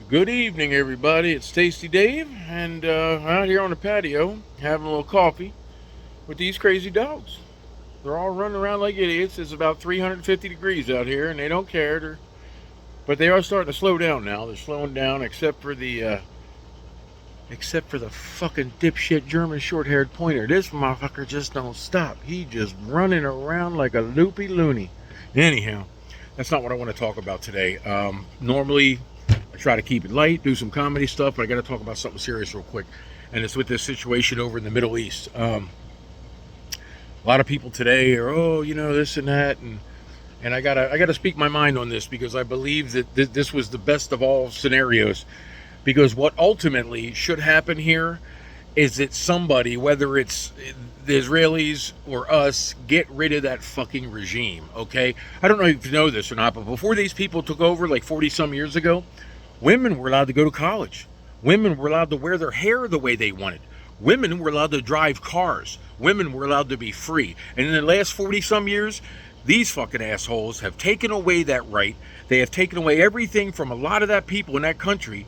Good evening, everybody. It's Tasty Dave, and out here on the patio having a little coffee with these crazy dogs. They're all running around like idiots. It's about 350 degrees out here, and they don't care. But they are starting to slow down now. They're slowing down, except for the fucking dipshit German short-haired pointer. This motherfucker just don't stop. He just running around like a loopy loony. Anyhow, that's not what I want to talk about today. Normally, I try to keep it light, do some comedy stuff, but I got to talk about something serious real quick, and it's with this situation over in the Middle East. A lot of people today are, this and that, and I gotta speak my mind on this because I believe that this was the best of all scenarios. Because what ultimately should happen here is that somebody, whether it's the Israelis or us, get rid of that fucking regime. Okay, I don't know if you know this or not, but before these people took over, like 40 some years ago, women were allowed to go to college. Women were allowed to wear their hair the way they wanted. Women were allowed to drive cars. Women were allowed to be free. And in the last 40 some years, these fucking assholes have taken away that right. They have taken away everything from a lot of that people in that country.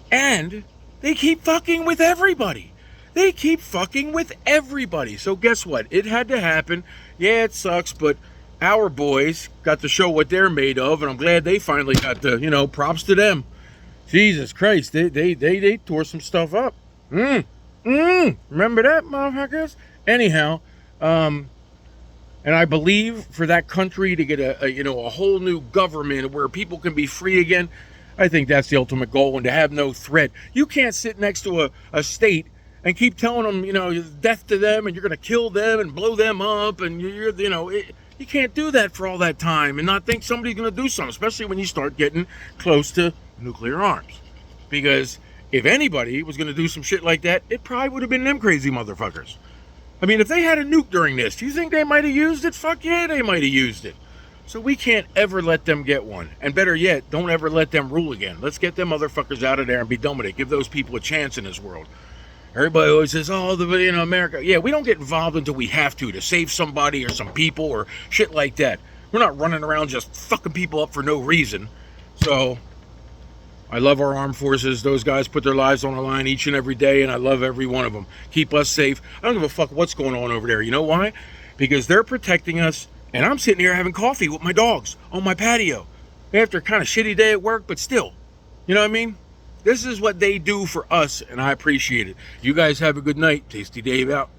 And they keep fucking with everybody. They keep fucking with everybody. So guess what? It had to happen. Yeah, it sucks, but our boys got to show what they're made of, and I'm glad they finally got the, props to them. Jesus Christ, they tore some stuff up. Remember that, motherfuckers? Anyhow, and I believe for that country to get a whole new government where people can be free again, I think that's the ultimate goal, and to have no threat. You can't sit next to a state and keep telling them, death to them, and you're going to kill them and blow them up, and you can't do that for all that time and not think somebody's going to do something, especially when you start getting close to nuclear arms. Because if anybody was going to do some shit like that, it probably would have been them crazy motherfuckers. I mean, if they had a nuke during this, do you think they might have used it? Fuck yeah, they might have used it. So we can't ever let them get one. And better yet, don't ever let them rule again. Let's get them motherfuckers out of there and be done with it. Give those people a chance in this world. Everybody always says, America. Yeah, we don't get involved until we have to save somebody or some people or shit like that. We're not running around just fucking people up for no reason. So, I love our armed forces. Those guys put their lives on the line each and every day, and I love every one of them. Keep us safe. I don't give a fuck what's going on over there. You know why? Because they're protecting us. And I'm sitting here having coffee with my dogs on my patio after a kind of shitty day at work, but still, you know what I mean? This is what they do for us, and I appreciate it. You guys have a good night. Tasty Dave out.